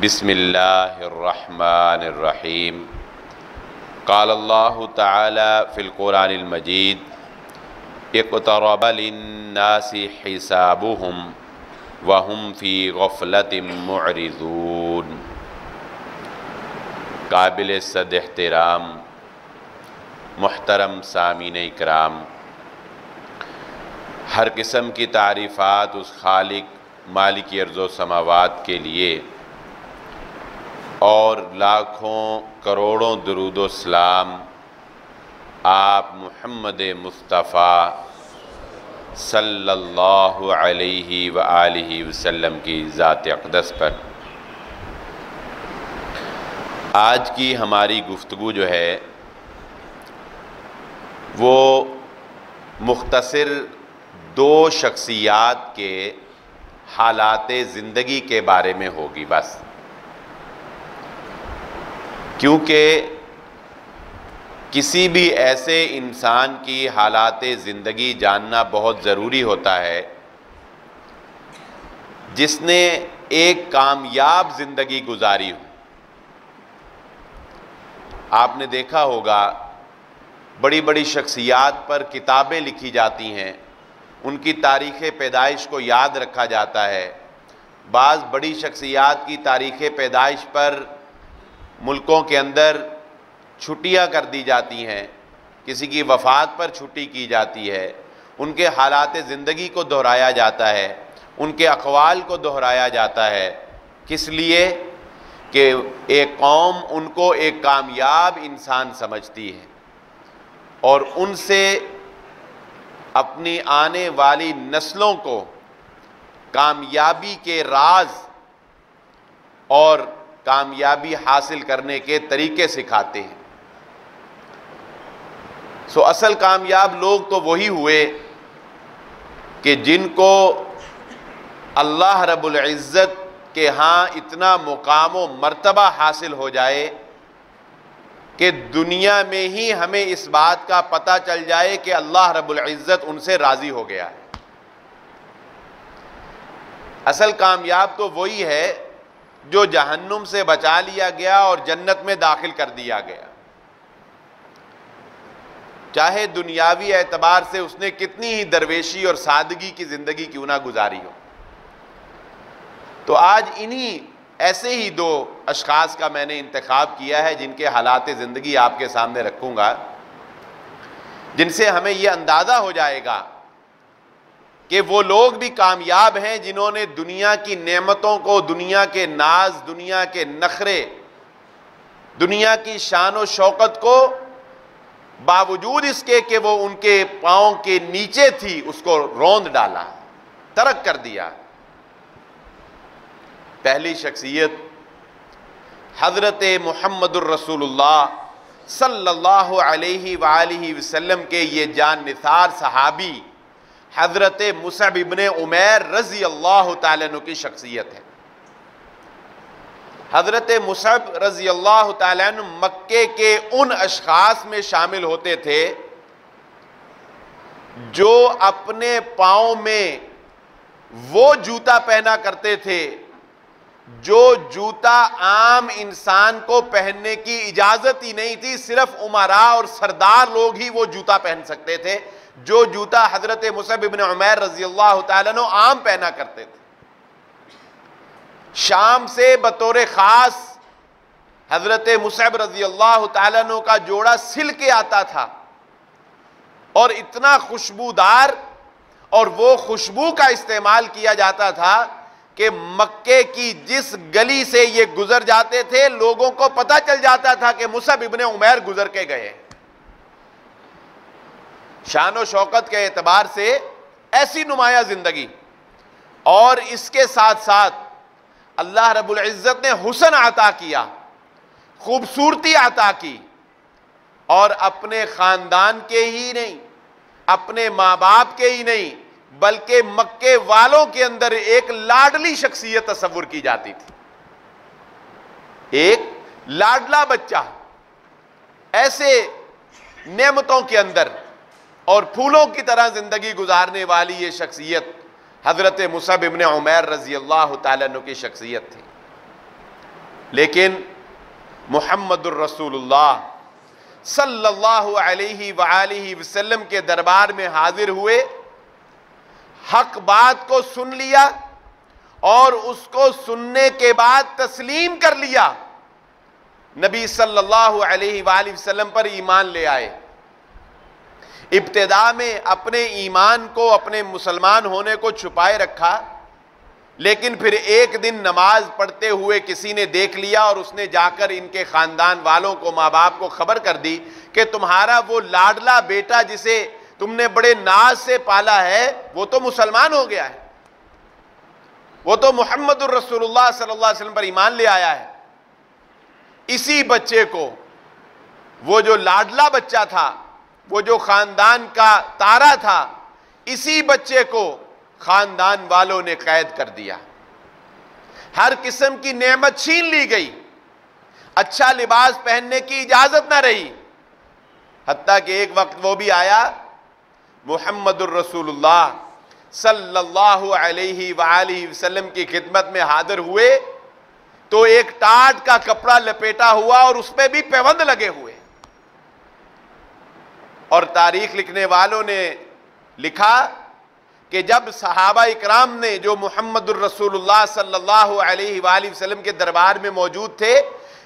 بسم اللہ الرحمن الرحیم قال اللہ تعالی فی القرآن المجید اقترب للناس حسابهم وهم فی غفلۃ معرضون۔ قابل صد احترام محترم سامعین اکرام، ہر قسم کی تعریفات اس خالق مالک ارض و سماوات کے لیے اور لاکھوں کروڑوں درود و سلام آپ محمد مصطفیٰ صلی اللہ علیہ وآلہ وسلم کی ذات اقدس پر۔ آج کی ہماری گفتگو جو ہے وہ مختصر دو شخصیات کے حالات زندگی کے بارے میں ہوگی بس، کیونکہ کسی بھی ایسے انسان کی حالات زندگی جاننا بہت ضروری ہوتا ہے جس نے ایک کامیاب زندگی گزاری ہو۔ آپ نے دیکھا ہوگا بڑی بڑی شخصیات پر کتابیں لکھی جاتی ہیں، ان کی تاریخ پیدائش کو یاد رکھا جاتا ہے۔ بعض بڑی شخصیات کی تاریخ پیدائش پر ملکوں کے اندر چھٹیاں کر دی جاتی ہیں، کسی کی وفات پر چھٹی کی جاتی ہے، ان کے حالات زندگی کو دہرایا جاتا ہے، ان کے اقوال کو دہرایا جاتا ہے، کس لیے کہ ایک قوم ان کو ایک کامیاب انسان سمجھتی ہے اور ان سے اپنی آنے والی نسلوں کو کامیابی کے راز اور کامیابی حاصل کرنے کے طریقے سکھاتے ہیں۔ اصل کامیاب لوگ تو وہی ہوئے کہ جن کو اللہ رب العزت کے ہاں اتنا مقام و مرتبہ حاصل ہو جائے کہ دنیا میں ہی ہمیں اس بات کا پتہ چل جائے کہ اللہ رب العزت ان سے راضی ہو گیا ہے۔ اصل کامیاب تو وہی ہے جو جہنم سے بچا لیا گیا اور جنت میں داخل کر دیا گیا، چاہے دنیاوی اعتبار سے اس نے کتنی ہی درویشی اور سادگی کی زندگی کیوں نہ گزاری ہو۔ تو آج انہی ایسے ہی دو اشخاص کا میں نے انتخاب کیا ہے جن کے حالات زندگی آپ کے سامنے رکھوں گا، جن سے ہمیں یہ اندازہ ہو جائے گا کہ وہ لوگ بھی کامیاب ہیں جنہوں نے دنیا کی نعمتوں کو، دنیا کے ناز، دنیا کے نخرے، دنیا کی شان و شوکت کو باوجود اس کے کہ وہ ان کے پاؤں کے نیچے تھی اس کو روند ڈالا، ترک کر دیا۔ پہلی شخصیت حضرت محمد الرسول اللہ صلی اللہ علیہ وآلہ وسلم کے یہ جان نثار صحابی حضرت مصعب ابن عمیر رضی اللہ تعالیٰ عنہ کی شخصیت ہے۔ حضرت مصعب رضی اللہ تعالیٰ عنہ مکے کے ان اشخاص میں شامل ہوتے تھے جو اپنے پاؤں میں وہ جوتا پہنا کرتے تھے جو جوتا عام انسان کو پہننے کی اجازت ہی نہیں تھی، صرف امراء اور سردار لوگ ہی وہ جوتا پہن سکتے تھے، جو جوتا حضرت مصعب ابن عمیر رضی اللہ تعالیٰ عنہ عام پہنا کرتے تھے۔ شام سے بطور خاص حضرت مصعب رضی اللہ تعالیٰ عنہ کا جوڑا سل کے آتا تھا اور اتنا خوشبودار، اور وہ خوشبو کا استعمال کیا جاتا تھا کہ مکے کی جس گلی سے یہ گزر جاتے تھے لوگوں کو پتہ چل جاتا تھا کہ مصعب ابن عمیر گزر کے گئے۔ شان و شوکت کے اعتبار سے ایسی نمایاں زندگی، اور اس کے ساتھ ساتھ اللہ رب العزت نے حسن عطا کیا، خوبصورتی عطا کی، اور اپنے خاندان کے ہی نہیں، اپنے ماں باپ کے ہی نہیں بلکہ مکے والوں کے اندر ایک لاڈلی شخصیت تصور کی جاتی تھی، ایک لاڈلا بچہ، ایسے نعمتوں کے اندر اور پھولوں کی طرح زندگی گزارنے والی یہ شخصیت حضرت مصعب ابن عمیر رضی اللہ تعالیٰ عنہ کی شخصیت تھی۔ لیکن محمد الرسول اللہ صلی اللہ علیہ وآلہ وسلم کے دربار میں حاضر ہوئے، حق بات کو سن لیا اور اس کو سننے کے بعد تسلیم کر لیا، نبی صلی اللہ علیہ وآلہ وسلم پر ایمان لے آئے۔ ابتدا میں اپنے ایمان کو، اپنے مسلمان ہونے کو چھپائے رکھا، لیکن پھر ایک دن نماز پڑھتے ہوئے کسی نے دیکھ لیا اور اس نے جا کر ان کے خاندان والوں کو، ماں باپ کو خبر کر دی کہ تمہارا وہ لاڈلا بیٹا جسے تم نے بڑے ناز سے پالا ہے وہ تو مسلمان ہو گیا ہے، وہ تو محمد الرسول اللہ صلی اللہ علیہ وسلم پر ایمان لے آیا ہے۔ اسی بچے کو، وہ جو لاڈلا بچہ تھا، وہ جو خاندان کا تارا تھا، اسی بچے کو خاندان والوں نے قید کر دیا، ہر قسم کی نعمت چھین لی گئی، اچھا لباس پہننے کی اجازت نہ رہی، حتیٰ کہ ایک وقت وہ بھی آیا، محمد الرسول اللہ صلی اللہ علیہ وآلہ وسلم کی خدمت میں حاضر ہوئے تو ایک ٹاٹ کا کپڑا لپیٹا ہوا اور اس پہ بھی پیوند لگے ہوئے، اور تاریخ لکھنے والوں نے لکھا کہ جب صحابہ اکرام نے، جو محمد الرسول اللہ صلی اللہ علیہ وآلہ وسلم کے دربار میں موجود تھے،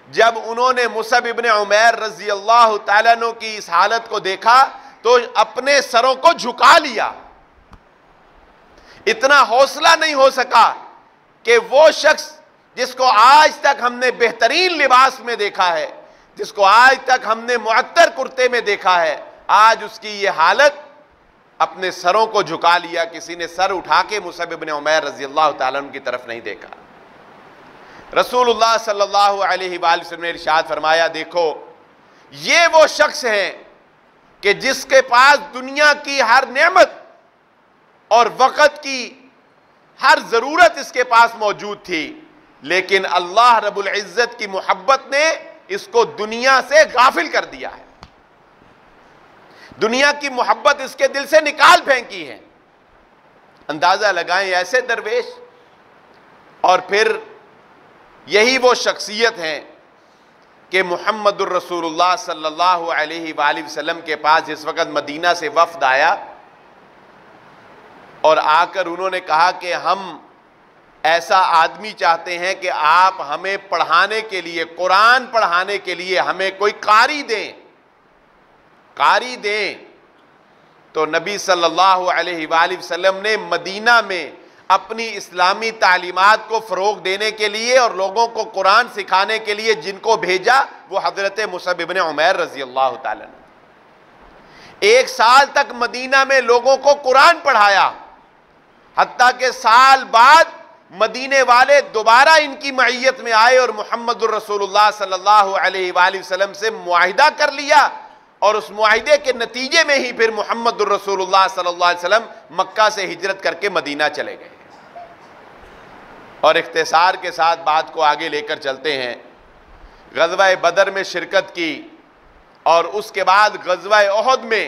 جب انہوں نے مصعب ابن عمیر رضی اللہ تعالیٰ عنہ کی اس حالت کو دیکھا تو اپنے سروں کو جھکا لیا۔ اتنا حوصلہ نہیں ہو سکا کہ وہ شخص جس کو آج تک ہم نے بہترین لباس میں دیکھا ہے، جس کو آج تک ہم نے معطر کرتے میں دیکھا ہے، آج اس کی یہ حالت، اپنے سروں کو جھکا لیا، کسی نے سر اٹھا کے مصعب ابن عمیر رضی اللہ تعالیٰ عنہ کی طرف نہیں دیکھا۔ رسول اللہ صلی اللہ علیہ وآلہ وسلم نے ارشاد فرمایا، دیکھو یہ وہ شخص ہیں کہ جس کے پاس دنیا کی ہر نعمت اور وقت کی ہر ضرورت اس کے پاس موجود تھی، لیکن اللہ رب العزت کی محبت نے اس کو دنیا سے غافل کر دیا ہے، دنیا کی محبت اس کے دل سے نکال پھینکی ہے۔ اندازہ لگائیں ایسے درویش، اور پھر یہی وہ شخصیت ہیں کہ محمد الرسول اللہ صلی اللہ علیہ وآلہ وسلم کے پاس جس وقت مدینہ سے وفد آیا اور آ کر انہوں نے کہا کہ ہم ایسا آدمی چاہتے ہیں کہ آپ ہمیں پڑھانے کے لیے، قرآن پڑھانے کے لیے ہمیں کوئی قاری دیں، تو نبی صلی اللہ علیہ وآلہ وسلم نے مدینہ میں اپنی اسلامی تعلیمات کو فروغ دینے کے لیے اور لوگوں کو قرآن سکھانے کے لیے جن کو بھیجا وہ حضرت مصعب ابن عمیر رضی اللہ تعالیٰ نے 1 سال تک مدینہ میں لوگوں کو قرآن پڑھایا، حتیٰ کہ سال بعد مدینے والے دوبارہ ان کی معیت میں آئے اور محمد الرسول اللہ صلی اللہ علیہ وآلہ وسلم سے معاہدہ کر لیا، اور اس معاہدے کے نتیجے میں ہی پھر محمد الرسول اللہ صلی اللہ علیہ وسلم مکہ سے ہجرت کر کے مدینہ چلے گئے۔ اور اختصار کے ساتھ بات کو آگے لے کر چلتے ہیں، غزوہ بدر میں شرکت کی، اور اس کے بعد غزوہ احد میں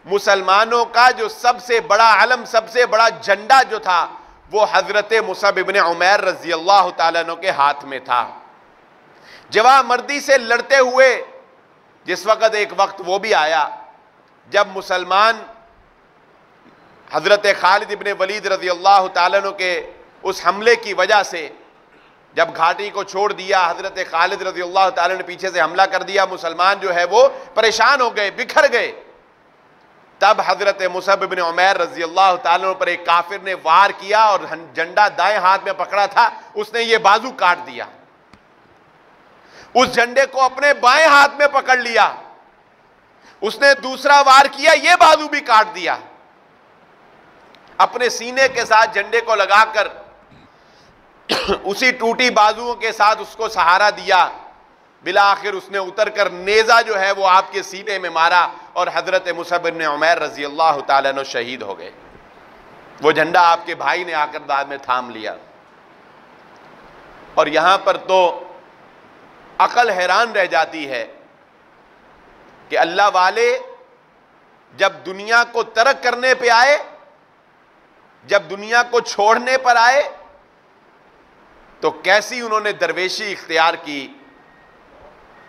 مسلمانوں کا جو سب سے بڑا علم، سب سے بڑا جھنڈا جو تھا وہ حضرت مصعب ابن عمیر رضی اللہ تعالیٰ عنہ کے ہاتھ میں تھا۔ جواں مردی سے لڑتے ہوئے جس وقت ایک وقت وہ بھی آیا جب مسلمان حضرت خالد ابن ولید رضی اللہ تعالیٰ عنہ کے اس حملے کی وجہ سے جب گھاٹی کو چھوڑ دیا، حضرت خالد رضی اللہ تعالیٰ نے پیچھے سے حملہ کر دیا، مسلمان جو ہے وہ پریشان ہو گئے، بکھر گئے، تب حضرت مصعب بن عمیر رضی اللہ تعالیٰ پر ایک کافر نے وار کیا اور جھنڈا دائیں ہاتھ میں پکڑا تھا، اس نے یہ بازو کاٹ دیا، اس جھنڈے کو اپنے بائیں ہاتھ میں پکڑ لیا، اس نے دوسرا وار کیا، یہ بازو بھی کاٹ دیا، اپنے سینے کے ساتھ جھنڈے کو لگا کر اسی ٹوٹی بازوؤں کے ساتھ اس کو سہارا دیا، بالآخر اس نے اتر کر نیزہ جو ہے وہ آپ کے سینے میں مارا اور حضرت مصعب بن عمیر رضی اللہ تعالیٰ عنہ شہید ہو گئے۔ وہ جھنڈا آپ کے بھائی نے آ کر بعد میں تھام لیا۔ اور یہاں پر تو عقل حیران رہ جاتی ہے کہ اللہ والے جب دنیا کو ترک کرنے پہ آئے، جب دنیا کو چھوڑنے پر آئے تو کیسی انہوں نے درویشی اختیار کی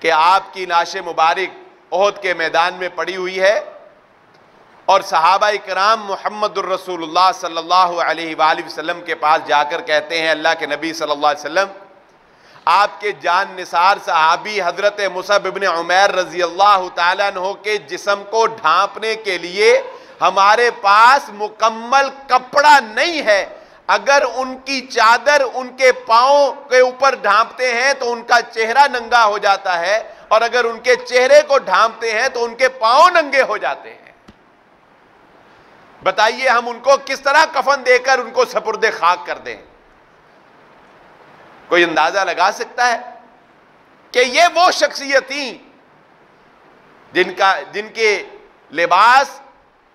کہ آپ کی لاش مبارک احد کے میدان میں پڑی ہوئی ہے اور صحابہ کرام محمد الرسول اللہ صلی اللہ علیہ وآلہ وسلم کے پاس جا کر کہتے ہیں اللہ کے نبی صلی اللہ علیہ وسلم آپ کے جان نثار صحابی حضرت مصعب بن عمیر رضی اللہ تعالیٰ عنہ کے جسم کو ڈھانپنے کے لیے ہمارے پاس مکمل کپڑا نہیں ہے، اگر ان کی چادر ان کے پاؤں کے اوپر ڈھانپتے ہیں تو ان کا چہرہ ننگا ہو جاتا ہے، اور اگر ان کے چہرے کو ڈھانپتے ہیں تو ان کے پاؤں ننگے ہو جاتے ہیں۔ بتائیے ہم ان کو کس طرح کفن دے کر ان کو سپرد خاک کر دیں؟ کوئی اندازہ لگا سکتا ہے کہ یہ وہ شخصیت تھیں جن کے لباس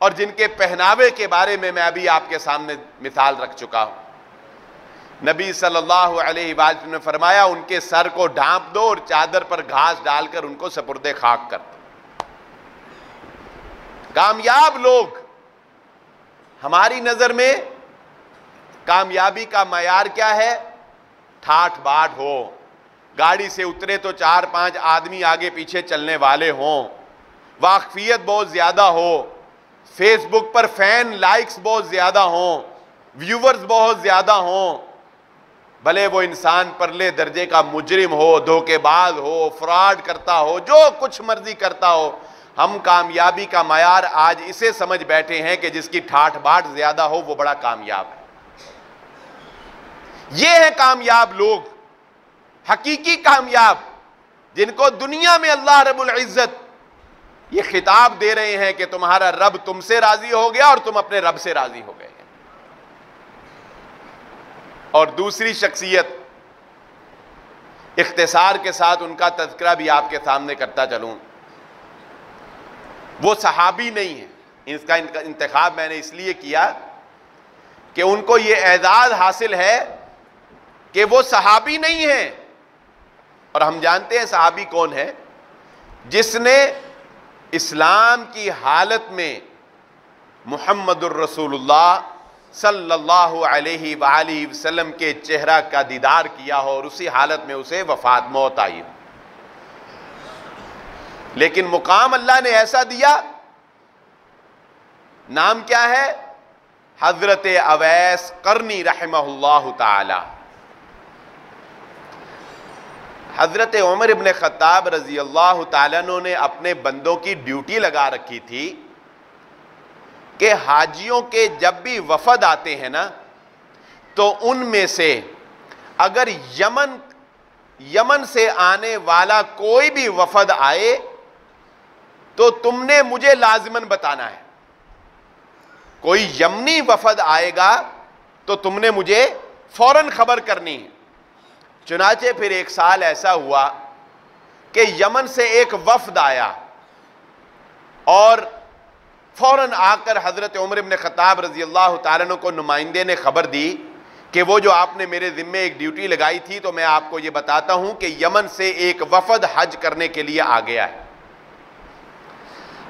اور جن کے پہناوے کے بارے میں ابھی آپ کے سامنے مثال رکھ چکا ہوں۔ نبی صلی اللہ علیہ وسلم نے فرمایا ان کے سر کو ڈھانپ دو اور چادر پر گھاس ڈال کر ان کو سپرد خاک کر دو۔ کامیاب لوگ، ہماری نظر میں کامیابی کا معیار کیا ہے؟ ٹھاٹ باٹ ہو، گاڑی سے اترے تو 4-5 آدمی آگے پیچھے چلنے والے ہوں، واقفیت بہت زیادہ ہو، فیس بک پر فین لائکس بہت زیادہ ہوں، ویورز بہت زیادہ ہوں، بھلے وہ انسان پرلے درجے کا مجرم ہو، دھوکے باز ہو، فراڈ کرتا ہو، جو کچھ مرضی کرتا ہو، ہم کامیابی کا معیار آج اسے سمجھ بیٹھے ہیں کہ جس کی ٹھاٹ باٹ زیادہ ہو وہ بڑا کامیاب ہے۔ یہ ہیں کامیاب لوگ، حقیقی کامیاب، جن کو دنیا میں اللہ رب العزت یہ خطاب دے رہے ہیں کہ تمہارا رب تم سے راضی ہو گیا اور تم اپنے رب سے راضی ہو گئے ہیں۔ اور دوسری شخصیت، اختصار کے ساتھ ان کا تذکرہ بھی آپ کے سامنے کرتا چلوں، وہ صحابی نہیں ہیں۔ اس کا انتخاب میں نے اس لیے کیا کہ ان کو یہ اعزاز حاصل ہے کہ وہ صحابی نہیں ہیں، اور ہم جانتے ہیں صحابی کون ہے؟ جس نے اسلام کی حالت میں محمد الرسول اللہ صلی اللہ علیہ وآلہ وسلم کے چہرہ کا دیدار کیا ہو اور اسی حالت میں اسے وفات موت آئی ہو، لیکن مقام اللہ نے ایسا دیا، نام کیا ہے؟ حضرت اویس قرنی رحمہ اللہ تعالی۔ حضرت عمر ابن خطاب رضی اللہ تعالیٰ عنہ نے اپنے بندوں کی ڈیوٹی لگا رکھی تھی کہ حاجیوں کے جب بھی وفد آتے ہیں نا تو ان میں سے اگر یمن سے آنے والا کوئی بھی وفد آئے تو تم نے مجھے لازماً بتانا ہے، کوئی یمنی وفد آئے گا تو تم نے مجھے فوراً خبر کرنی ہے۔ چنانچہ پھر ایک سال ایسا ہوا کہ یمن سے ایک وفد آیا اور فوراً آ کر حضرت عمر بن خطاب رضی اللہ تعالیٰ عنہ کو نمائندے نے خبر دی کہ وہ جو آپ نے میرے ذمے ایک ڈیوٹی لگائی تھی تو میں آپ کو یہ بتاتا ہوں کہ یمن سے ایک وفد حج کرنے کے لیے آ گیا ہے۔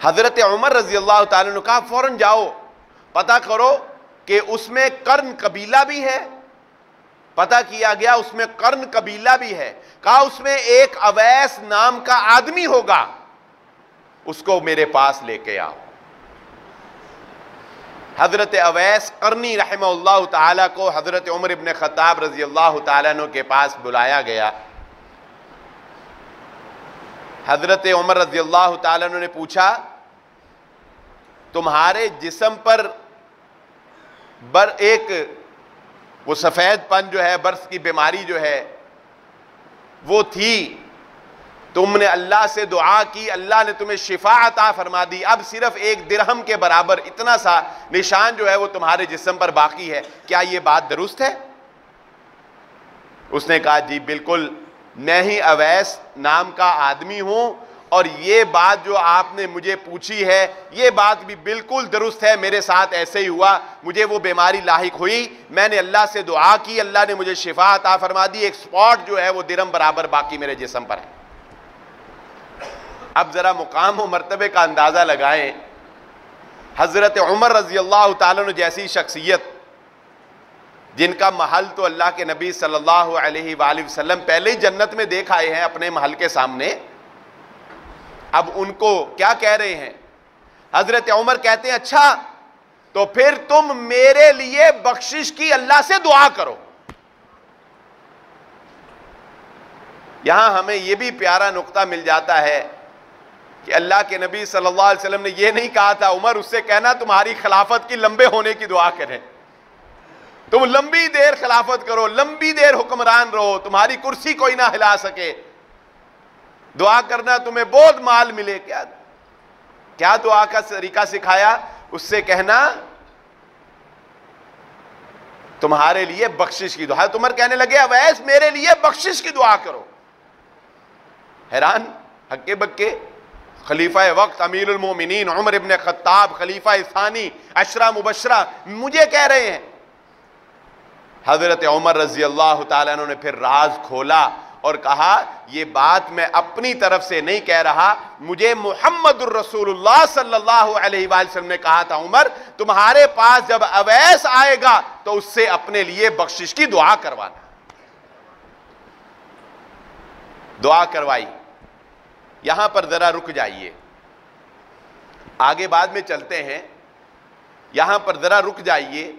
حضرت عمر رضی اللہ تعالیٰ عنہ کہا فوراً جاؤ پتہ کرو کہ اس میں قرن قبیلہ بھی ہے۔ پتہ کیا گیا اس میں قرن قبیلہ بھی ہے، کہا اس میں ایک اویس نام کا آدمی ہوگا، اس کو میرے پاس لے کے آؤ۔ حضرت اویس قرنی رحمہ اللہ تعالیٰ کو حضرت عمر ابن خطاب رضی اللہ تعالیٰ عنہ کے پاس بلایا گیا۔ حضرت عمر رضی اللہ تعالیٰ عنہ نے پوچھا تمہارے جسم پر ایک وہ سفید پن جو ہے، برس کی بیماری جو ہے وہ تھی، تم نے اللہ سے دعا کی، اللہ نے تمہیں شفا عطا فرما دی، اب صرف 1 درہم کے برابر اتنا سا نشان جو ہے وہ تمہارے جسم پر باقی ہے، کیا یہ بات درست ہے؟ اس نے کہا جی بالکل، میں ہی اویس نام کا آدمی ہوں اور یہ بات جو آپ نے مجھے پوچھی ہے یہ بات بھی بالکل درست ہے، میرے ساتھ ایسے ہی ہوا، مجھے وہ بیماری لاحق ہوئی، میں نے اللہ سے دعا کی، اللہ نے مجھے شفا عطا فرما دی، ایک سپاٹ جو ہے وہ درہم برابر باقی میرے جسم پر ہے۔ اب ذرا مقام و مرتبے کا اندازہ لگائیں، حضرت عمر رضی اللہ تعالیٰ عنہ جیسی شخصیت جن کا محل تو اللہ کے نبی صلی اللہ علیہ وآلہ وسلم پہلے ہی جنت میں دیکھ آئے ہیں اپنے محل کے سامنے، اب ان کو کیا کہہ رہے ہیں؟ حضرت عمر کہتے ہیں اچھا تو پھر تم میرے لیے بخشش کی اللہ سے دعا کرو۔ یہاں ہمیں یہ بھی پیارا نقطہ مل جاتا ہے کہ اللہ کے نبی صلی اللہ علیہ وسلم نے یہ نہیں کہا تھا عمر اس سے کہنا تمہاری خلافت کی لمبے ہونے کی دعا کریں، تم لمبی دیر خلافت کرو، لمبی دیر حکمران رہو، تمہاری کرسی کوئی نہ ہلا سکے، دعا کرنا تمہیں بہت مال ملے۔ کیا دعا کا طریقہ سکھایا؟ اس سے کہنا تمہارے لیے بخشش کی دعا۔ عمر کہنے لگے اویس میرے لیے بخشش کی دعا کرو۔ حیران ہکے بکے خلیفہ وقت امیر المومنین عمر ابن خطاب خلیفہ ثانی عشرہ مبشرہ مجھے کہہ رہے ہیں۔ حضرت عمر رضی اللہ تعالیٰ عنہ نے پھر راز کھولا اور کہا یہ بات میں اپنی طرف سے نہیں کہہ رہا، مجھے محمد الرسول اللہ صلی اللہ علیہ وآلہ وسلم نے کہا تھا عمر تمہارے پاس جب اویس آئے گا تو اس سے اپنے لیے بخشش کی دعا کروانا۔ دعا کروائی۔ یہاں پر ذرا رک جائیے، آگے بعد میں چلتے ہیں، یہاں پر ذرا رک جائیے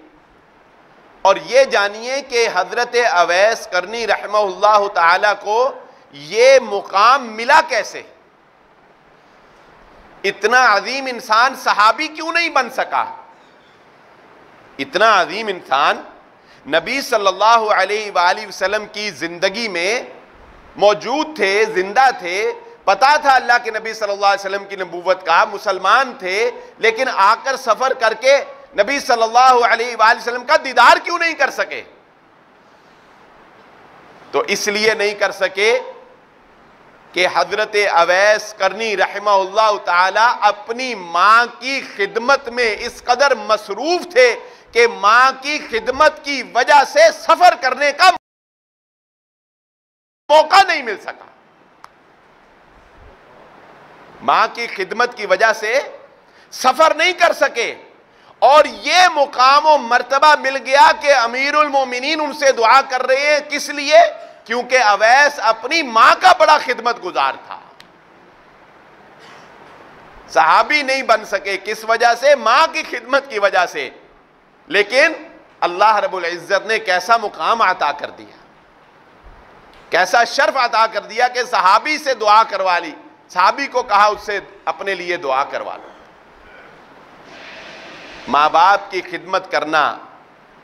اور یہ جانیے کہ حضرت اویس قرنی رحمہ اللہ تعالی کو یہ مقام ملا کیسے؟ اتنا عظیم انسان صحابی کیوں نہیں بن سکا؟ اتنا عظیم انسان نبی صلی اللہ علیہ وآلہ وسلم کی زندگی میں موجود تھے، زندہ تھے، پتا تھا اللہ کے نبی صلی اللہ علیہ وسلم کی نبوت کا، مسلمان تھے، لیکن آ کر سفر کر کے نبی صلی اللہ علیہ وآلہ وسلم کا دیدار کیوں نہیں کر سکے؟ تو اس لیے نہیں کر سکے کہ حضرت اویس قرنی رحمہ اللہ تعالی اپنی ماں کی خدمت میں اس قدر مصروف تھے کہ ماں کی خدمت کی وجہ سے سفر کرنے کا موقع نہیں مل سکا۔ ماں کی خدمت کی وجہ سے سفر نہیں کر سکے، اور یہ مقام و مرتبہ مل گیا کہ امیر المومنین ان سے دعا کر رہے ہیں، کس لیے؟ کیونکہ اویس اپنی ماں کا بڑا خدمت گزار تھا۔ صحابی نہیں بن سکے، کس وجہ سے؟ ماں کی خدمت کی وجہ سے، لیکن اللہ رب العزت نے کیسا مقام عطا کر دیا، کیسا شرف عطا کر دیا کہ صحابی سے دعا کروا لی، صحابی کو کہا اس سے اپنے لیے دعا کروا لو۔ ماں باپ کی خدمت کرنا،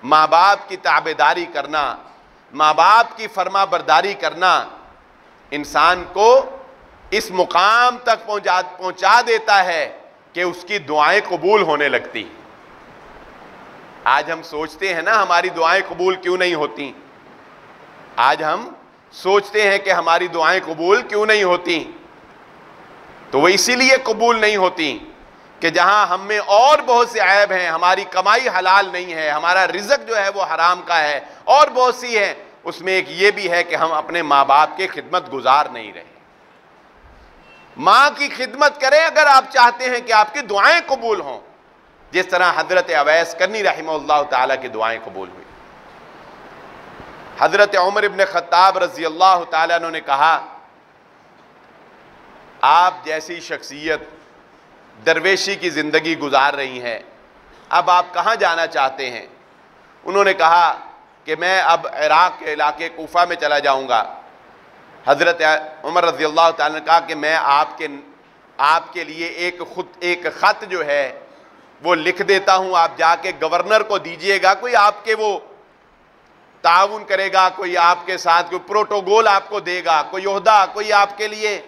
ماں باپ کی تابعداری کرنا، ماں باپ کی فرما برداری کرنا انسان کو اس مقام تک پہنچا دیتا ہے کہ اس کی دعائیں قبول ہونے لگتی۔ آج ہم سوچتے ہیں نا ہماری دعائیں قبول کیوں نہیں ہوتی؟ آج ہم سوچتے ہیں کہ ہماری دعائیں قبول کیوں نہیں ہوتی؟ تو وہ اسی لیے قبول نہیں ہوتی کہ جہاں ہم میں اور بہت سے عیب ہیں، ہماری کمائی حلال نہیں ہے، ہمارا رزق جو ہے وہ حرام کا ہے، اور بہت سی ہیں، اس میں ایک یہ بھی ہے کہ ہم اپنے ماں باپ کے خدمت گزار نہیں رہے۔ ماں کی خدمت کریں اگر آپ چاہتے ہیں کہ آپ کی دعائیں قبول ہوں، جس طرح حضرت اویس قرنی رحمہ اللہ تعالیٰ کی دعائیں قبول ہوئی۔ حضرت عمر ابن خطاب رضی اللہ تعالیٰ عنہ نے کہا آپ جیسی شخصیت درویشی کی زندگی گزار رہی ہیں، اب آپ کہاں جانا چاہتے ہیں؟ انہوں نے کہا کہ میں اب عراق کے علاقے کوفہ میں چلا جاؤں گا۔ حضرت عمر رضی اللہ تعالیٰ نے کہا کہ میں آپ کے لیے ایک خط جو ہے وہ لکھ دیتا ہوں، آپ جا کے گورنر کو دیجئے گا، کوئی آپ کے وہ تعاون کرے گا، کوئی آپ کے ساتھ کوئی پروٹوکول آپ کو دے گا، کوئی عہدہ کوئی آپ کے لیے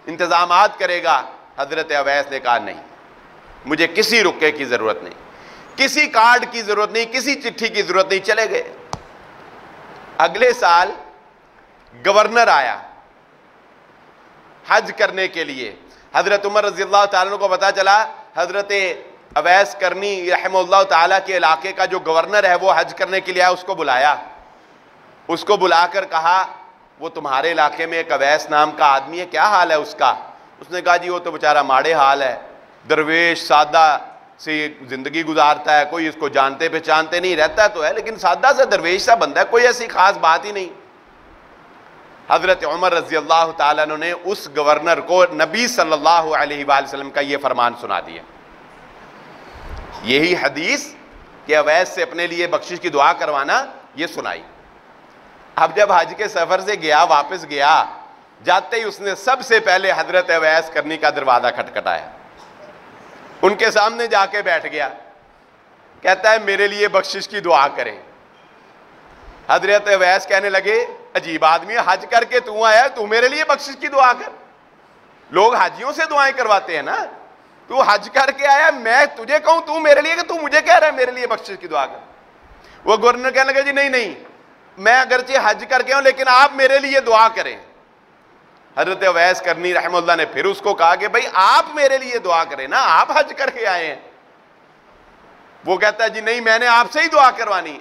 انتظامات کرے گا۔ حضرت اویس نے کہا نہیں، مجھے کسی رکے کی ضرورت نہیں، کسی کارڈ کی ضرورت نہیں، کسی چٹھی کی ضرورت نہیں، چلے گئے۔ اگلے سال گورنر آیا حج کرنے کے لیے، حضرت عمر رضی اللہ تعالیٰ عنہ کو پتا چلا حضرت اویس قرنی رحمہ اللہ تعالیٰ کے علاقے کا جو گورنر ہے وہ حج کرنے کے لیے آیا، اس کو بلایا، اس کو بلا کر کہا وہ تمہارے علاقے میں ایک اویس نام کا آدمی ہے، کیا حال ہے اس کا؟ اس نے کہا جی وہ تو بیچارہ ماڑے حال ہے، درویش سادہ سے زندگی گزارتا ہے، کوئی اس کو جانتے پہچانتے نہیں، رہتا تو ہے لیکن سادہ سا درویش سا بندہ ہے، کوئی ایسی خاص بات ہی نہیں۔ حضرت عمر رضی اللہ تعالیٰ عنہ نے اس گورنر کو نبی صلی اللہ علیہ وآلہ وسلم کا یہ فرمان سنا دیا، یہی حدیث کہ اویس سے اپنے لیے بخشش کی دعا کروانا، یہ سنائی۔ اب جب حج کے سفر سے گیا، واپس گیا، جاتے ہی اس نے سب سے پہلے حضرت اویس کرنی کا دروازہ کھٹکھٹایا، ان کے سامنے جا کے بیٹھ گیا، کہتا ہے میرے لیے بخشش کی دعا کریں۔ حضرت اویس کہنے لگے عجیب آدمی ہے، حج کر کے تو آیا، تو میرے لیے بخشش کی دعا کر۔ لوگ حاجیوں سے دعائیں کرواتے ہیں نا، تو حج کر کے آیا، میں تجھے کہوں تو میرے لیے، کہ تو مجھے کہہ رہا ہے میرے لیے بخشش کی دعا کر۔ وہ گورنر کہنے لگا جی نہیں، میں اگرچہ حج کر کے ہوں لیکن آپ میرے لیے دعا کریں۔ حضرت اویس کرنی رحمہ اللہ نے پھر اس کو کہا کہ بھئی آپ میرے لیے دعا کریں نا، آپ حج کر کے آئے ہیں۔ وہ کہتا ہے جی نہیں، میں نے آپ سے ہی دعا کروانی۔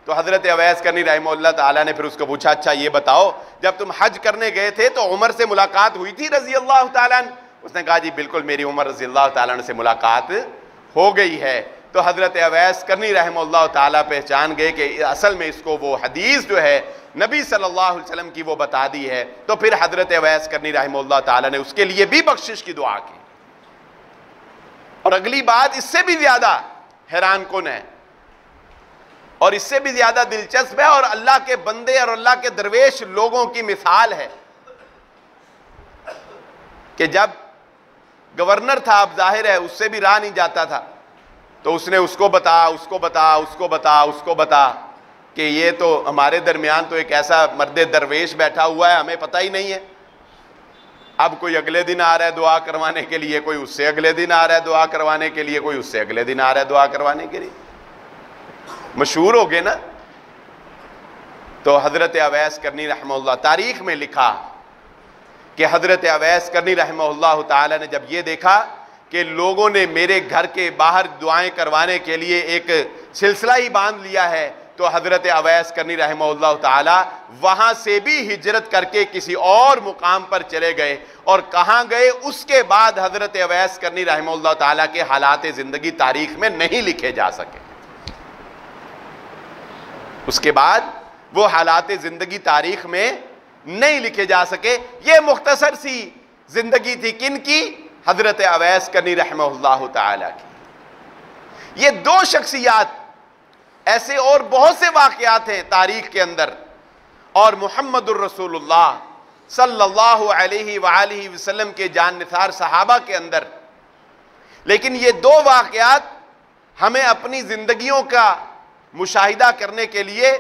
تو حضرت اویس کرنی رحمہ اللہ تعالیٰ نے پھر اس کو پوچھا اچھا یہ بتاؤ، جب تم حج کرنے گئے تھے تو عمر سے ملاقات ہوئی تھی رضی اللہ تعالیٰ عنہ؟ اس نے کہا جی بالکل میری عمر رضی اللہ تعالیٰ عنہ سے ملاقات ہو گئی ہے۔ تو حضرت اویس کرنی رحمہ اللہ تعالیٰ پہچان گئے کہ اصل میں اس کو وہ حدیث جو ہے نبی صلی اللہ علیہ وسلم کی وہ بتا دی ہے۔ تو پھر حضرت اویس کرنی رحمہ اللہ تعالیٰ نے اس کے لیے بھی بخشش کی دعا کی۔ اور اگلی بات اس سے بھی زیادہ حیران کن ہے اور اس سے بھی زیادہ دلچسپ ہے، اور اللہ کے بندے اور اللہ کے درویش لوگوں کی مثال ہے کہ جب گورنر تھا، اب ظاہر ہے اس سے بھی راہ نہیں جاتا تھا، تو اس نے اس کو بتا کہ یہ تو ہمارے درمیان تو ایک ایسا مرد درویش بیٹھا ہوا ہے، ہمیں پتہ ہی نہیں ہے۔ اب کوئی اگلے دن آ رہا ہے دعا کروانے کے لیے، کوئی اس سے اگلے دن آ رہا ہے دعا کروانے کے لیے، کوئی اس سے اگلے دن آ رہا ہے دعا کروانے کے لیے، مشہور ہو گئے نا۔ تو حضرت اویس کرنی رحمہ اللہ، تاریخ میں لکھا کہ حضرت اویس کرنی رحمہ اللہ تعالی نے جب یہ دیکھا کہ لوگوں نے میرے گھر کے باہر دعائیں کروانے کے لیے ایک سلسلہ ہی باندھ لیا ہے، تو حضرت اویس کرنی رحمہ اللہ تعالی وہاں سے بھی ہجرت کر کے کسی اور مقام پر چلے گئے۔ اور کہاں گئے اس کے بعد حضرت اویس کرنی رحمہ اللہ تعالی کے حالات زندگی تاریخ میں نہیں لکھے جا سکے۔ اس کے بعد وہ حالات زندگی تاریخ میں نہیں لکھے جا سکے۔ یہ مختصر سی زندگی تھی کن کی؟ حضرت اویس کرنی رحمہ اللہ تعالی کی۔ یہ دو شخصیات، ایسے اور بہت سے واقعات ہیں تاریخ کے اندر، اور محمد الرسول اللہ صلی اللہ علیہ وآلہ وسلم کے جان نثار صحابہ کے اندر، لیکن یہ دو واقعات ہمیں اپنی زندگیوں کا مشاہدہ کرنے کے لیے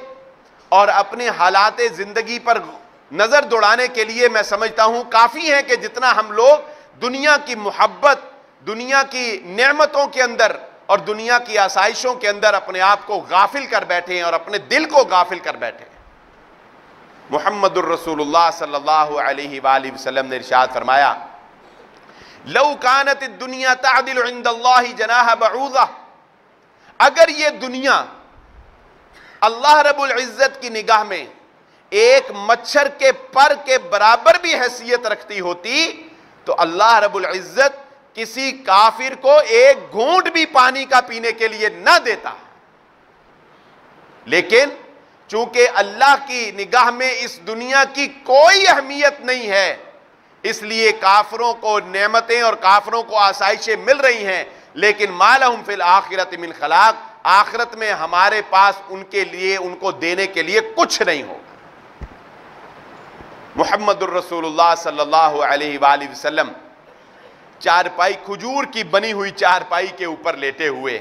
اور اپنے حالات زندگی پر نظر دوڑانے کے لیے میں سمجھتا ہوں کافی ہیں کہ جتنا ہم لوگ دنیا کی محبت، دنیا کی نعمتوں کے اندر اور دنیا کی آسائشوں کے اندر اپنے آپ کو غافل کر بیٹھے ہیں اور اپنے دل کو غافل کر بیٹھے ہیں۔ محمد الرسول اللہ صلی اللہ علیہ وآلہ وسلم نے ارشاد فرمایا لو کانت الدنیا تعدل عند اللہ جناح بعوضہ، اگر یہ دنیا اللہ رب العزت کی نگاہ میں ایک مچھر کے پر کے برابر بھی حیثیت رکھتی ہوتی تو اللہ رب العزت کسی کافر کو ایک گھونٹ بھی پانی کا پینے کے لیے نہ دیتا، لیکن چونکہ اللہ کی نگاہ میں اس دنیا کی کوئی اہمیت نہیں ہے، اس لیے کافروں کو نعمتیں اور کافروں کو آسائشیں مل رہی ہیں، لیکن ما لہم فی الآخرۃ من خلاق، آخرت میں ہمارے پاس ان کے لیے، ان کو دینے کے لیے کچھ نہیں ہوگا۔ محمد الرسول اللہ صلی اللہ علیہ وآلہ وسلم چارپائی، کھجور کی بنی ہوئی چارپائی کے اوپر لیٹے ہوئے،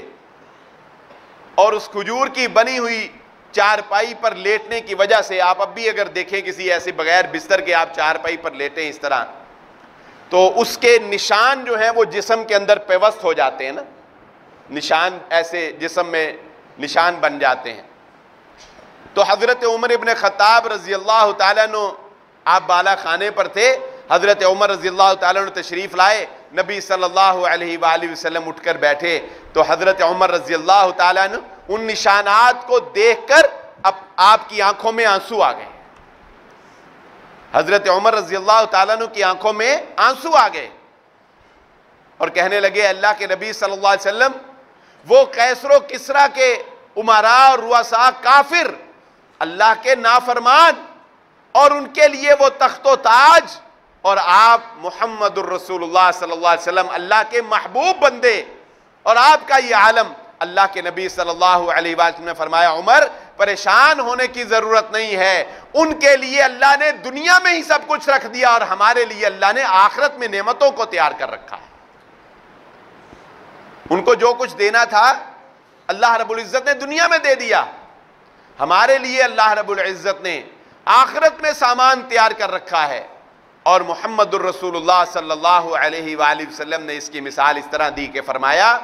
اور اس کھجور کی بنی ہوئی چارپائی پر لیٹنے کی وجہ سے آپ اب بھی اگر دیکھیں کسی ایسے بغیر بستر کے آپ چارپائی پر لیٹیں اس طرح، تو اس کے نشان جو ہیں وہ جسم کے اندر پیوست ہو جاتے ہیں نا، نشان ایسے جسم میں نشان بن جاتے ہیں۔ تو حضرت عمر ابن خطاب رضی اللہ تعالیٰ عنہ، آپ بالا خانے پر تھے، حضرت عمر رضی اللہ تعالیٰ عنہ تشریف لائے، نبی صلی اللہ علیہ وآلہ وسلم اٹھ کر بیٹھے، تو حضرت عمر رضی اللہ تعالیٰ عنہ ان نشانات کو دیکھ کر آپ کی آنکھوں میں آنسو آ گئے۔ حضرت عمر رضی اللہ تعالیٰ عنہ کی آنکھوں میں آنسو آ گئے، اور کہنے لگے اللہ کے نبی صلی اللہ علیہ وسلم وہ قیصر و کسریٰ کے امراء اور رؤساء کافر، اللہ کے نافرمان، اور ان کے لیے وہ تخت و تاج، اور آپ محمد الرسول اللہ صلی اللہ علیہ وسلم اللہ کے محبوب بندے، اور آپ کا یہ عالم۔ اللہ کے نبی صلی اللہ علیہ وسلم نے فرمایا عمر پریشان ہونے کی ضرورت نہیں ہے، ان کے لیے اللہ نے دنیا میں ہی سب کچھ رکھ دیا، اور ہمارے لیے اللہ نے آخرت میں نعمتوں کو تیار کر رکھا ہے۔ ان کو جو کچھ دینا تھا اللہ رب العزت نے دنیا میں دے دیا، ہمارے لیے اللہ رب العزت نے آخرت میں سامان تیار کر رکھا ہے۔ اور محمد الرسول اللہ صلی اللہ علیہ وآلہ وسلم نے اس کی مثال اس طرح دی کہ فرمایا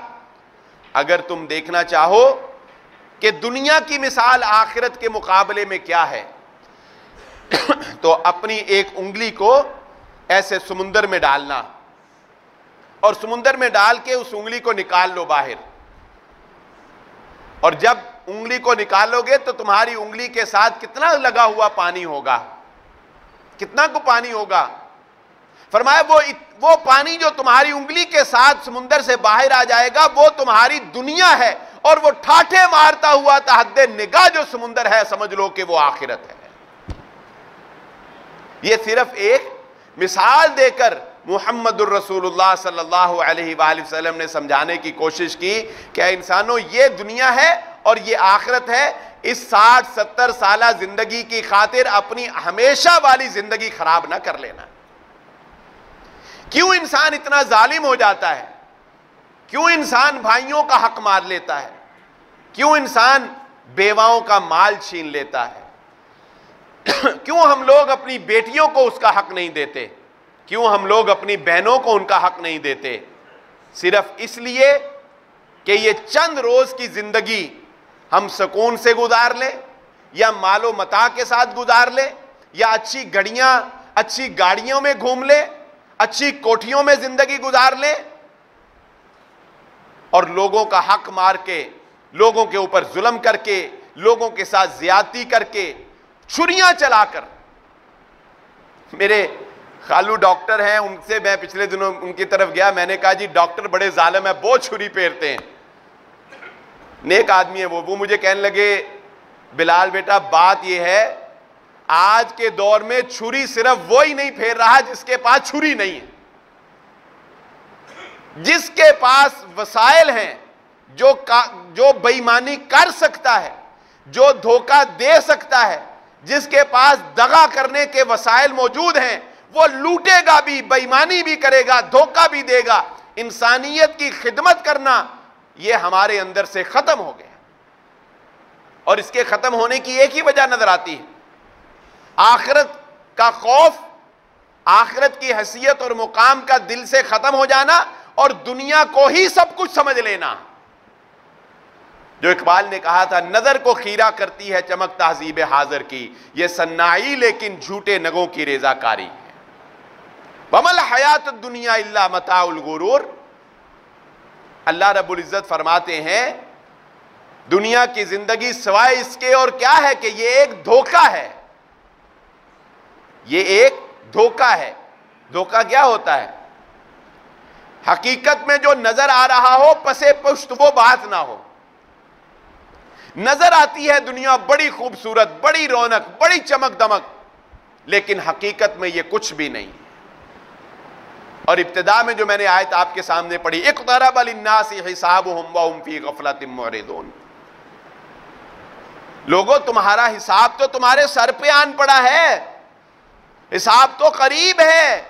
اگر تم دیکھنا چاہو کہ دنیا کی مثال آخرت کے مقابلے میں کیا ہے، تو اپنی ایک انگلی کو ایسے سمندر میں ڈالنا، اور سمندر میں ڈال کے اس انگلی کو نکال لو باہر، اور جب انگلی کو نکالو گے تو تمہاری انگلی کے ساتھ کتنا لگا ہوا پانی ہوگا، کتنا کو پانی ہوگا؟ فرمایا وہ پانی جو تمہاری انگلی کے ساتھ سمندر سے باہر آ جائے گا وہ تمہاری دنیا ہے، اور وہ ٹھاٹھے مارتا ہوا تحت نگاہ جو سمندر ہے سمجھ لو کہ وہ آخرت ہے۔ یہ صرف ایک مثال دے کر محمد الرسول اللہ صلی اللہ علیہ وآلہ وسلم نے سمجھانے کی کوشش کی کہ اے انسانوں یہ دنیا ہے اور یہ آخرت ہے، اس 60-70 سالہ زندگی کی خاطر اپنی ہمیشہ والی زندگی خراب نہ کر لینا۔ کیوں انسان اتنا ظالم ہو جاتا ہے؟ کیوں انسان بھائیوں کا حق مار لیتا ہے؟ کیوں انسان بیواؤں کا مال چھین لیتا ہے؟ کیوں ہم لوگ اپنی بیٹیوں کو اس کا حق نہیں دیتے؟ کیوں ہم لوگ اپنی بہنوں کو ان کا حق نہیں دیتے؟ صرف اس لیے کہ یہ چند روز کی زندگی ہم سکون سے گزار لیں، یا مال و متاع کے ساتھ گزار لیں، یا اچھی گاڑیوں میں گھوم لیں، اچھی کوٹھیوں میں زندگی گزار لیں، اور لوگوں کا حق مار کے، لوگوں کے اوپر ظلم کر کے، لوگوں کے ساتھ زیادتی کر کے، چھریاں چلا کر۔ میرے خالو ڈاکٹر ہیں، ان سے میں پچھلے دنوں ان کی طرف گیا، میں نے کہا جی ڈاکٹر بڑے ظالم ہیں، بہت چھری پھیرتے ہیں، نیک آدمی ہے وہ مجھے کہنے لگے بلال بیٹا بات یہ ہے آج کے دور میں چھری صرف وہی نہیں پھیر رہا جس کے پاس چھری نہیں ہے، جس کے پاس وسائل ہیں، جو بے ایمانی کر سکتا ہے، جو دھوکہ دے سکتا ہے، جس کے پاس دغا کرنے کے وسائل موجود ہیں، وہ لوٹے گا بھی، بے ایمانی بھی کرے گا، دھوکہ بھی دے گا۔ انسانیت کی خدمت کرنا یہ ہمارے اندر سے ختم ہو گیا، اور اس کے ختم ہونے کی ایک ہی وجہ نظر آتی ہے، آخرت کا خوف، آخرت کی حیثیت اور مقام کا دل سے ختم ہو جانا، اور دنیا کو ہی سب کچھ سمجھ لینا۔ جو اقبال نے کہا تھا نظر کو خیرہ کرتی ہے چمک تہذیب حاضر کی، یہ صناعی لیکن جھوٹے نگوں کی ریزہ کاری ہے۔ وَمَا الْحَيَاةُ الدُّنْيَا إِلَّا مَتَاعُ الْغُرُورِ۔ اللہ رب العزت فرماتے ہیں دنیا کی زندگی سوائے اس کے اور کیا ہے کہ یہ ایک دھوکہ ہے، یہ ایک دھوکہ ہے۔ دھوکہ کیا ہوتا ہے؟ حقیقت میں جو نظر آ رہا ہو پسے پشت وہ بات نہ ہو۔ نظر آتی ہے دنیا بڑی خوبصورت، بڑی رونق، بڑی چمک دمک، لیکن حقیقت میں یہ کچھ بھی نہیں۔ اور ابتدا میں جو میں نے آیت آپ کے سامنے پڑھی اقترب للناس حسابهم وهم فی غفلۃ معرضون، لوگوں تمہارا حساب تو تمہارے سر پہ آن پڑا ہے، حساب تو قریب ہے،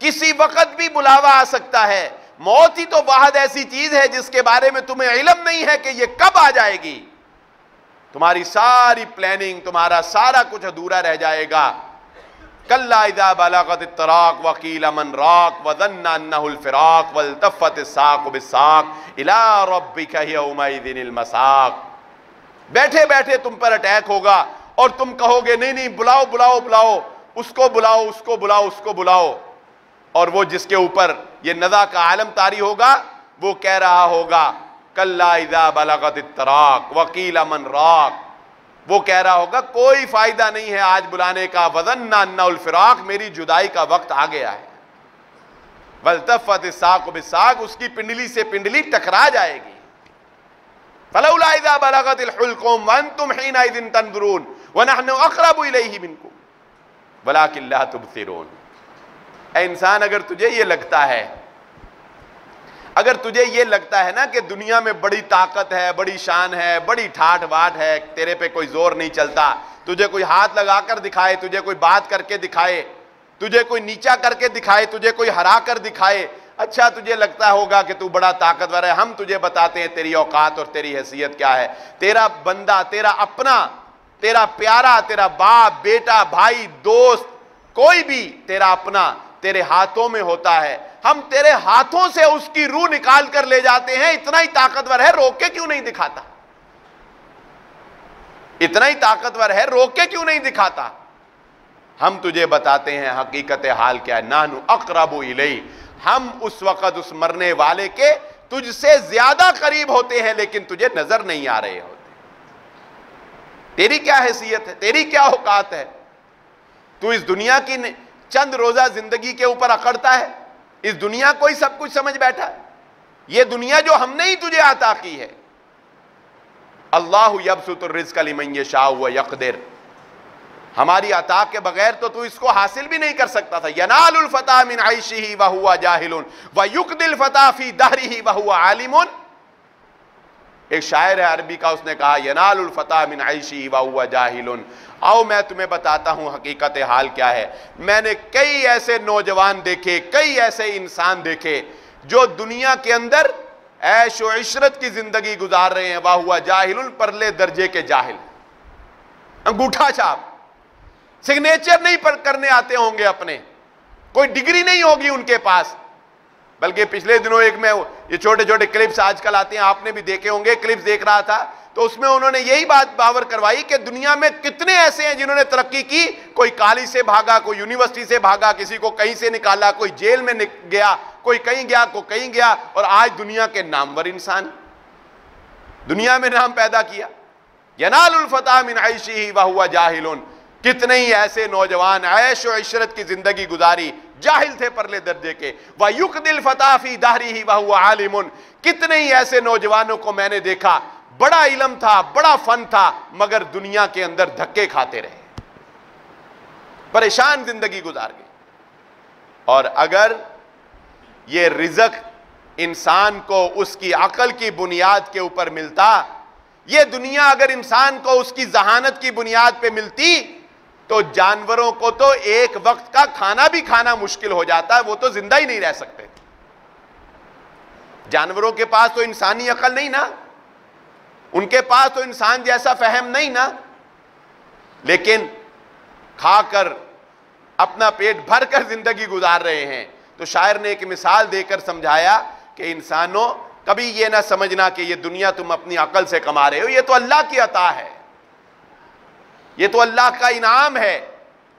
کسی وقت بھی بلاوا آ سکتا ہے۔ موت ہی تو واحد ایسی چیز ہے جس کے بارے میں تمہیں علم نہیں ہے کہ یہ کب آ جائے گی، تمہاری ساری پلاننگ، تمہارا سارا کچھ ادھورا رہ جائے گا۔ کلا اذا بلغت التراق وقیل من راق وظن انہ الفراق والتفت الساق بالساق الی ربک یومئذ المساق۔ بیٹھے بیٹھے تم پر اٹیک ہوگا اور تم کہو گے نہیں نہیں بلاؤ بلاؤ بلاؤ، اس کو بلاؤ اس کو بلاؤ اس کو بلاؤ، اور وہ جس کے اوپر یہ نزا کا عالم طاری ہوگا وہ کہہ رہا ہوگا کلا اذا بلغت التراق وقیل من راق، وہ کہہ رہا ہوگا کوئی فائدہ نہیں ہے آج بلانے کا، وظن انہ الفراق، میری جدائی کا وقت آ گیا ہے۔ والتفت الساق بالساق، اس کی پنڈلی سے پنڈلی ٹکرا جائے گی. فلولا اذا بلغت الحلقوم وانتم حينئذ تنظرون ونحن اقرب الیہ منکم ولکن لا تبصرون. اے انسان، اگر تجھے یہ لگتا ہے نا کہ دنیا میں بڑی طاقت ہے، بڑی شان ہے، بڑی ٹھاٹ واٹ ہے، تیرے پہ کوئی زور نہیں چلتا، تجھے کوئی ہاتھ لگا کر دکھائے، تجھے کوئی بات کر کے دکھائے، تجھے کوئی نیچا کر کے دکھائے، تجھے کوئی ہرا کر دکھائے، اچھا تجھے لگتا ہوگا کہ تو بڑا طاقتور ہے. ہم تجھے بتاتے ہیں تیری اوقات اور تیری حیثیت کیا ہے. تیرا بندہ، تیرا اپنا، تیرا پیارا، تیرا باپ، بیٹا، بھائی، دوست، کوئی بھی تیرا اپنا تیرے ہاتھوں میں ہوتا ہے. ہم تیرے ہاتھوں سے اس کی روح نکال کر لے جاتے ہیں. اتنا ہی طاقتور ہے، روک کے کیوں نہیں دکھاتا؟ اتنا ہی طاقتور ہے، روک کے کیوں نہیں دکھاتا؟ ہم تجھے بتاتے ہیں حقیقت حال کیا ہے. نحن اقرب الیہ، ہم اس وقت اس مرنے والے کے تجھ سے زیادہ قریب ہوتے ہیں، لیکن تجھے نظر نہیں آ رہے ہوتے. تیری کیا حیثیت ہے؟ تیری کیا اوقات ہے؟ تو اس دنیا کی چند روزہ زندگی کے اوپر اکڑتا ہے. اس دنیا کو ہی سب کچھ سمجھ بیٹھا ہے. یہ دنیا جو ہم نے ہی تجھے عطا کی ہے. اللہ یبسط الرزق لمن یشاء ویقدر، ہماری عطا کے بغیر تو اس کو حاصل بھی نہیں کر سکتا تھا. ینال الفتى من عیشہ وہو جاہل ویقدی الفتى فی دہرہ وہو عالم. ایک شاعر ہے عربی کا، اس نے کہا ینال الفتى من عیشہ وہو جاہل. آؤ میں تمہیں بتاتا ہوں حقیقت حال کیا ہے. میں نے کئی ایسے نوجوان دیکھے، کئی ایسے انسان دیکھے جو دنیا کے اندر عیش و عشرت کی زندگی گزار رہے ہیں. وہو جاہل، پرلے درجے کے جاہل، انگوٹھا چھاپ، سگنیچر نہیں کرنے آتے ہوں گے اپنے، کوئی ڈگری نہیں ہوگی ان کے پاس. بلکہ پچھلے دنوں ایک میں یہ چھوٹے چھوٹے کلپس آج کل آتے ہیں، آپ نے بھی دیکھے ہوں گے، کلپس دیکھ رہا تھا تو اس میں انہوں نے یہی بات باور کروائی کہ دنیا میں کتنے ایسے ہیں جنہوں نے ترقی کی. کوئی کالج سے بھاگا، کوئی یونیورسٹی سے بھاگا، کسی کو کہیں سے نکالا، کوئی جیل میں گیا، کوئی کہیں گیا، کوئی کہیں گیا، اور آج دنیا کے نامور انسان، دنیا میں نام پیدا کیا. ینال الفتى من عیشہ وہو جاہل. کتنے ہی ایسے نوجوان عیش و عشرت کی زندگی گزاری، جاہل تھے پرلے درجے کے. وَيُقْدِ الْفَتَى فِي دَهْرِهِ وَهُوَ عَالِمٌ. کتنے ہی ایسے نوجوانوں کو میں نے دیکھا، بڑا علم تھا، بڑا فن تھا، مگر دنیا کے اندر دھکے کھاتے رہے، پریشان زندگی گزار گئے. اور اگر یہ رزق انسان کو اس کی عقل کی بنیاد کے اوپر ملتا، یہ دنیا اگر انسان کو اس کی ذہانت کی بنیاد پہ ملتی، تو جانوروں کو تو ایک وقت کا کھانا بھی کھانا مشکل ہو جاتا ہے، وہ تو زندہ ہی نہیں رہ سکتے. جانوروں کے پاس تو انسانی عقل نہیں نا، ان کے پاس تو انسان جیسا فہم نہیں نا، لیکن کھا کر اپنا پیٹ بھر کر زندگی گزار رہے ہیں. تو شاعر نے ایک مثال دے کر سمجھایا کہ انسانوں، کبھی یہ نہ سمجھنا کہ یہ دنیا تم اپنی عقل سے کما رہے ہو، یہ تو اللہ کی عطا ہے، یہ تو اللہ کا انعام ہے.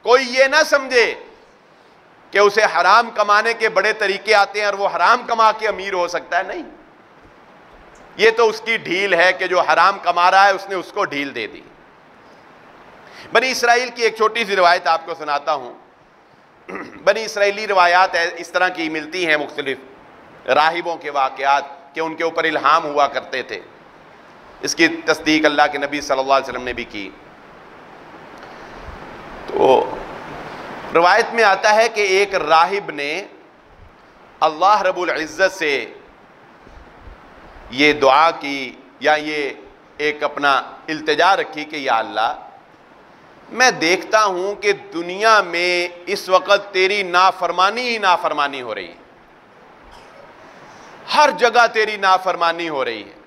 کوئی یہ نہ سمجھے کہ اسے حرام کمانے کے بڑے طریقے آتے ہیں اور وہ حرام کما کے امیر ہو سکتا ہے. نہیں، یہ تو اس کی ڈھیل ہے کہ جو حرام کما رہا ہے اس نے اس کو ڈھیل دے دی. بنی اسرائیل کی ایک چھوٹی سی روایت آپ کو سناتا ہوں. بنی اسرائیلی روایات اس طرح کی ملتی ہیں، مختلف راہبوں کے واقعات کہ ان کے اوپر الہام ہوا کرتے تھے. اس کی تصدیق اللہ کے نبی صلی اللہ علیہ وسلم نے بھی کی. تو روایت میں آتا ہے کہ ایک راہب نے اللہ رب العزت سے یہ دعا کی، یا یہ ایک اپنا التجا رکھی کہ یا اللہ، میں دیکھتا ہوں کہ دنیا میں اس وقت تیری نافرمانی ہی نافرمانی ہو رہی ہے، ہر جگہ تیری نافرمانی ہو رہی ہے،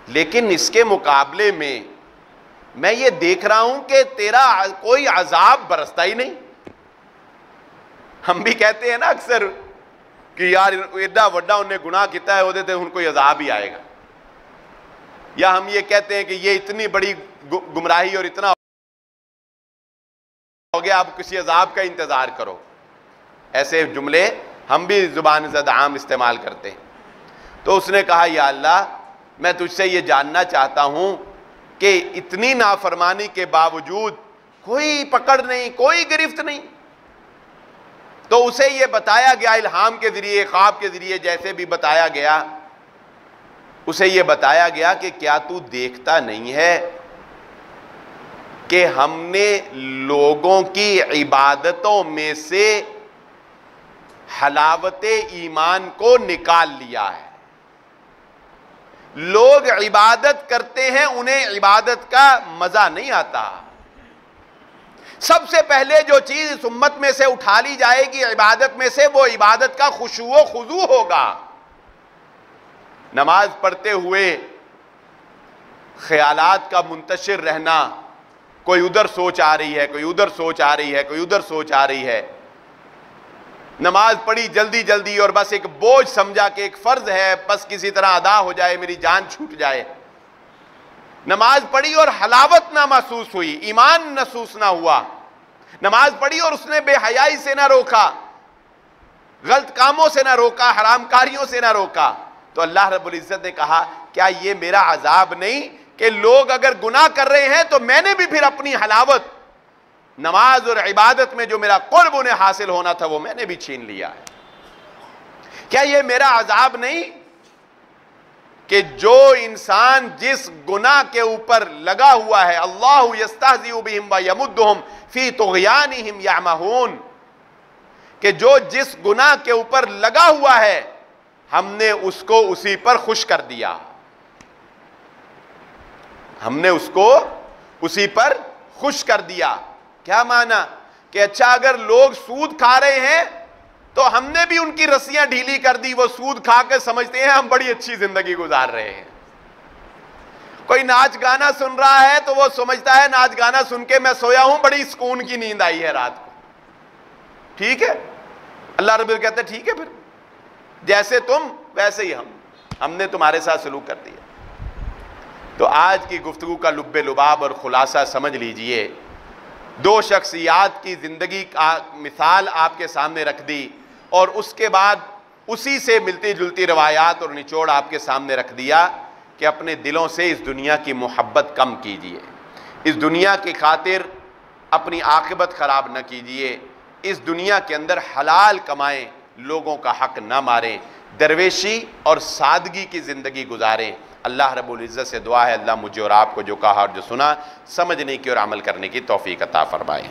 لیکن اس کے مقابلے میں یہ دیکھ رہا ہوں کہ تیرا کوئی عذاب برستا ہی نہیں. ہم بھی کہتے ہیں نا اکثر کہ یار ایڈا وڈا انہیں گناہ کیتا ہے، وہ دیتے ان کو عذاب ہی آئے گا. یا ہم یہ کہتے ہیں کہ یہ اتنی بڑی گمراہی اور اتنا ہو گیا، اب کسی عذاب کا انتظار کرو. ایسے جملے ہم بھی زبان زد عام استعمال کرتے ہیں. تو اس نے کہا یا اللہ، میں تجھ سے یہ جاننا چاہتا ہوں کہ اتنی نافرمانی کے باوجود کوئی پکڑ نہیں، کوئی گرفت نہیں، تو اسے یہ بتایا گیا الہام کے ذریعے، خواب کے ذریعے، جیسے بھی بتایا گیا، اسے یہ بتایا گیا کہ کیا تو دیکھتا نہیں ہے کہ ہم نے لوگوں کی عبادتوں میں سے حلاوت ایمان کو نکال لیا ہے۔ لوگ عبادت کرتے ہیں، انہیں عبادت کا مزہ نہیں آتا۔ سب سے پہلے جو چیز اس امت میں سے اٹھا لی جائے گی عبادت میں سے، وہ عبادت کا خشوع و خضوع ہوگا۔ نماز پڑھتے ہوئے خیالات کا منتشر رہنا، کوئی ادھر سوچ آ رہی ہے، کوئی ادھر سوچ آ رہی ہے، کوئی ادھر سوچ آ رہی ہے، نماز پڑھی جلدی جلدی اور بس ایک بوجھ سمجھا کہ ایک فرض ہے، بس کسی طرح ادا ہو جائے، میری جان چھوٹ جائے۔ نماز پڑھی اور حلاوت نہ محسوس ہوئی، ایمان محسوس نہ ہوا۔ نماز پڑھی اور اس نے بے حیائی سے نہ روکا، غلط کاموں سے نہ روکا، حرام کاریوں سے نہ روکا، تو اللہ رب العزت نے کہا کیا یہ میرا عذاب نہیں کہ لوگ اگر گناہ کر رہے ہیں تو میں نے بھی پھر اپنی حلاوت نماز اور عبادت میں جو میرا قرب انہیں حاصل ہونا تھا وہ میں نے بھی چھین لیا ہے۔ کیا یہ میرا عذاب نہیں کہ جو انسان جس گناہ کے اوپر لگا ہوا ہے، اللہ یستہزئ بہم ویمدہم فی طغیانہم یعمہون، کہ جو جس گناہ کے اوپر لگا ہوا ہے ہم نے اس کو اسی پر خوش کر دیا، ہم نے اس کو اسی پر خوش کر دیا۔ کیا معنی؟ کہ اچھا اگر لوگ سود کھا رہے ہیں تو ہم نے بھی ان کی رسیاں ڈھیلی کر دی، وہ سود کھا کے سمجھتے ہیں ہم بڑی اچھی زندگی گزار رہے ہیں۔ کوئی ناچ گانا سن رہا ہے تو وہ سمجھتا ہے ناچ گانا سن کے میں سویا ہوں، بڑی سکون کی نیند آئی ہے رات کو۔ ٹھیک ہے، اللہ رب کہتے ہیں ٹھیک ہے، پھر جیسے تم ویسے ہی ہم نے تمہارے ساتھ سلوک کر دیا۔ تو آج کی گفتگو کا لب لباب اور خلاصہ سمجھ لیجئے، دو شخصیات کی زندگی کا مثال آپ کے سامنے رکھ دی اور اس کے بعد اسی سے ملتی جلتی روایات اور نچوڑ آپ کے سامنے رکھ دیا کہ اپنے دلوں سے اس دنیا کی محبت کم کیجئے، اس دنیا کی خاطر اپنی عاقبت خراب نہ کیجئے، اس دنیا کے اندر حلال کمائیں، لوگوں کا حق نہ ماریں، درویشی اور سادگی کی زندگی گزاریں۔ اللہ رب العزت سے دعا ہے اللہ مجھے اور آپ کو جو کہا اور جو سنا سمجھنے کی اور عمل کرنے کی توفیق عطا فرمائے۔